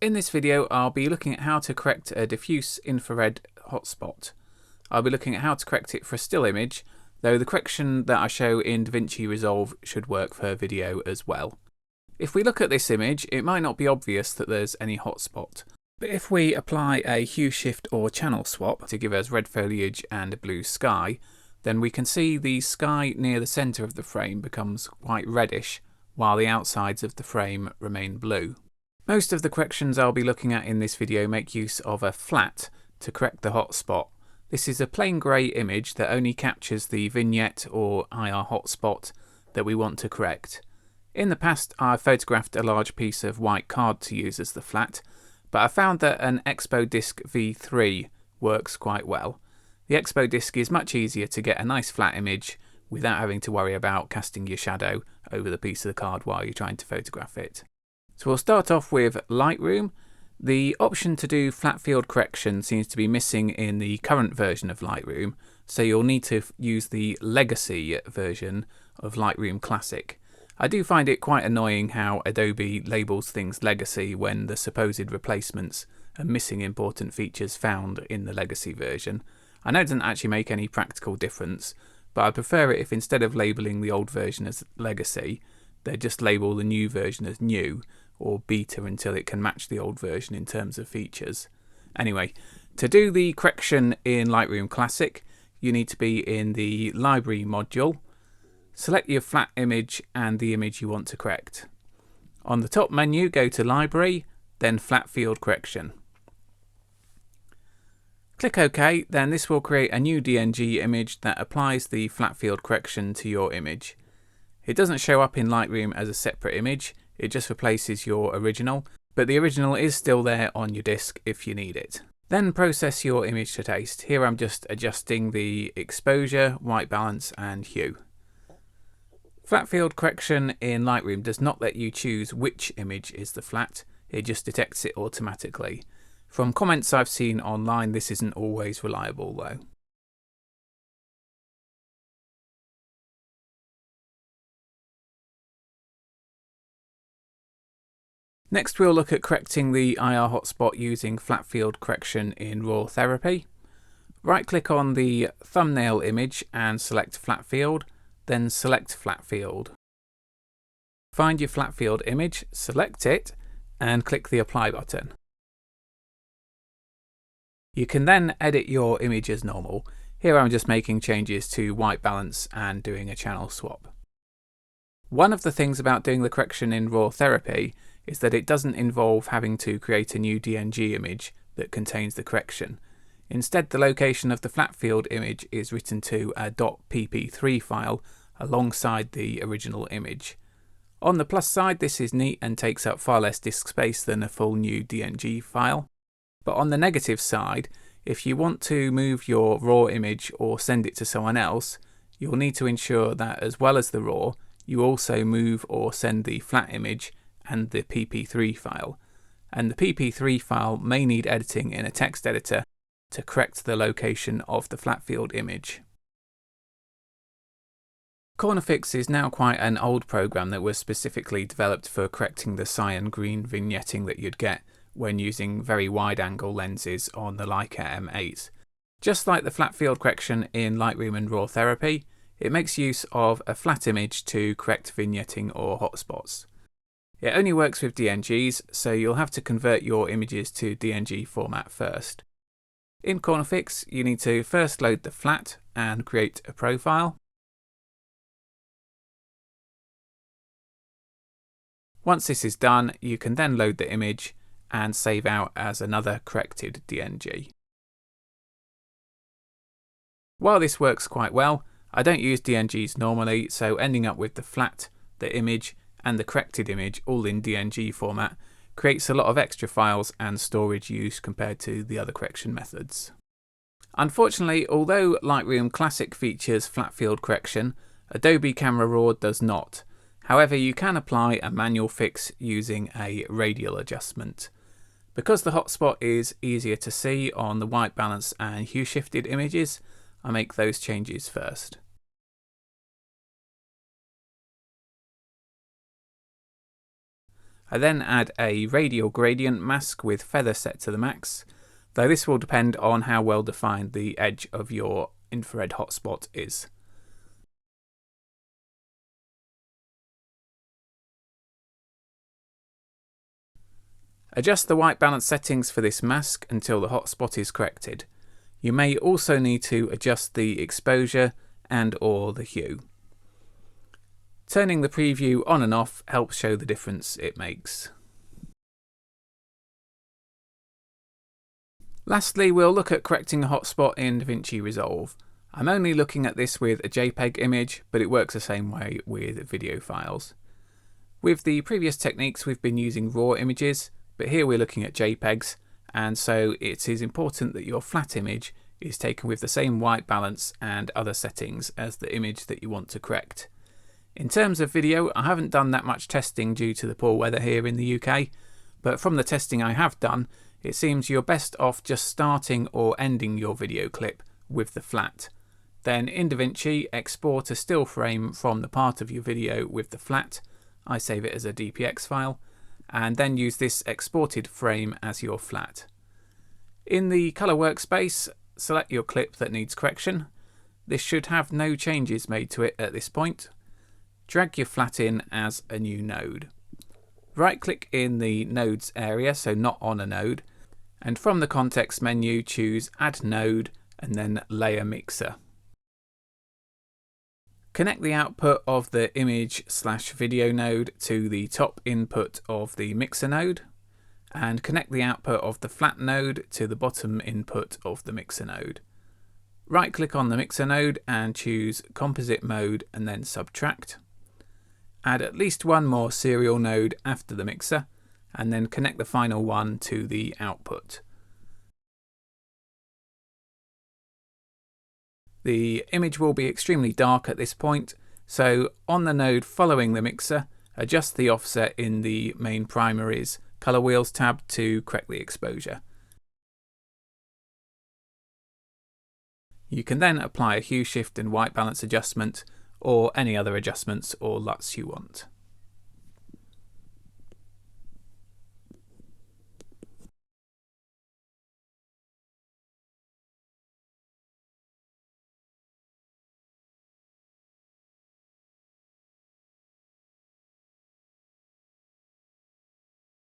In this video, I'll be looking at how to correct a diffuse infrared hotspot. I'll be looking at how to correct it for a still image, though the correction that I show in Davinci Resolve should work for video as well. If we look at this image, it might not be obvious that there's any hotspot, but if we apply a hue shift or channel swap to give us red foliage and a blue sky, then we can see the sky near the centre of the frame becomes quite reddish, while the outsides of the frame remain blue. Most of the corrections I'll be looking at in this video make use of a flat to correct the hotspot. This is a plain grey image that only captures the vignette or IR hotspot that we want to correct. In the past, I've photographed a large piece of white card to use as the flat, but I found that an Expo Disc V3 works quite well. The Expo Disc is much easier to get a nice flat image without having to worry about casting your shadow over the piece of the card while you're trying to photograph it. So we'll start off with Lightroom. The option to do flat field correction seems to be missing in the current version of Lightroom, so you'll need to use the legacy version of Lightroom Classic. I do find it quite annoying how Adobe labels things legacy when the supposed replacements are missing important features found in the legacy version. I know it doesn't actually make any practical difference, but I prefer it if instead of labeling the old version as legacy, they just label the new version as new, or beta until it can match the old version in terms of features. Anyway, to do the correction in Lightroom Classic, you need to be in the Library module. Select your flat image and the image you want to correct. On the top menu, go to Library, then Flat Field Correction. Click OK, then this will create a new DNG image that applies the flat field correction to your image. It doesn't show up in Lightroom as a separate image, it just replaces your original, but the original is still there on your disk if you need it. Then process your image to taste. Here I'm just adjusting the exposure, white balance and hue. Flat field correction in Lightroom does not let you choose which image is the flat, it just detects it automatically. From comments I've seen online, this isn't always reliable though. Next we'll look at correcting the IR hotspot using flat field correction in RAW Therapee. Right click on the thumbnail image and select flat field, then select flat field. Find your flat field image, select it and click the apply button. You can then edit your image as normal. Here I'm just making changes to white balance and doing a channel swap. One of the things about doing the correction in RAW Therapee is that it doesn't involve having to create a new DNG image that contains the correction. Instead, the location of the flat field image is written to a .pp3 file alongside the original image. On the plus side, this is neat and takes up far less disk space than a full new DNG file. But on the negative side, if you want to move your RAW image or send it to someone else, you'll need to ensure that as well as the RAW, you also move or send the flat image and the pp3 file. And the pp3 file may need editing in a text editor to correct the location of the flat field image. CornerFix is now quite an old program that was specifically developed for correcting the cyan green vignetting that you'd get when using very wide angle lenses on the Leica M8. Just like the flat field correction in Lightroom and RAW Therapee, it makes use of a flat image to correct vignetting or hotspots. It only works with DNGs, so you'll have to convert your images to DNG format first. In CornerFix, you need to first load the flat and create a profile. Once this is done, you can then load the image and save out as another corrected DNG. While this works quite well, I don't use DNGs normally, so ending up with the flat, the image, and the corrected image all in DNG format creates a lot of extra files and storage use compared to the other correction methods. Unfortunately, although Lightroom Classic features flat field correction, Adobe Camera RAW does not. However, you can apply a manual fix using a radial adjustment. Because the hotspot is easier to see on the white balance and hue shifted images, I make those changes first. I then add a radial gradient mask with feather set to the max, though this will depend on how well defined the edge of your infrared hotspot is. Adjust the white balance settings for this mask until the hotspot is corrected. You may also need to adjust the exposure and/or the hue. Turning the preview on and off helps show the difference it makes. Lastly, we'll look at correcting a hotspot in Davinci Resolve. I'm only looking at this with a JPEG image, but it works the same way with video files. With the previous techniques we've been using RAW images, but here we're looking at JPEGs, and so it is important that your flat image is taken with the same white balance and other settings as the image that you want to correct. In terms of video, I haven't done that much testing due to the poor weather here in the UK, but from the testing I have done, it seems you're best off just starting or ending your video clip with the flat. Then in Davinci, export a still frame from the part of your video with the flat. I save it as a DPX file, and then use this exported frame as your flat. In the colour workspace, select your clip that needs correction. This should have no changes made to it at this point. Drag your flat in as a new node. Right click in the nodes area, so not on a node, and from the context menu choose Add Node and then Layer Mixer. Connect the output of the image/video node to the top input of the mixer node, and connect the output of the flat node to the bottom input of the mixer node. Right click on the mixer node and choose Composite Mode and then Subtract. Add at least one more serial node after the mixer, and then connect the final one to the output. The image will be extremely dark at this point, so on the node following the mixer, adjust the offset in the main primaries Colour Wheels tab to correct the exposure. You can then apply a hue shift and white balance adjustment, or any other adjustments or LUTs you want.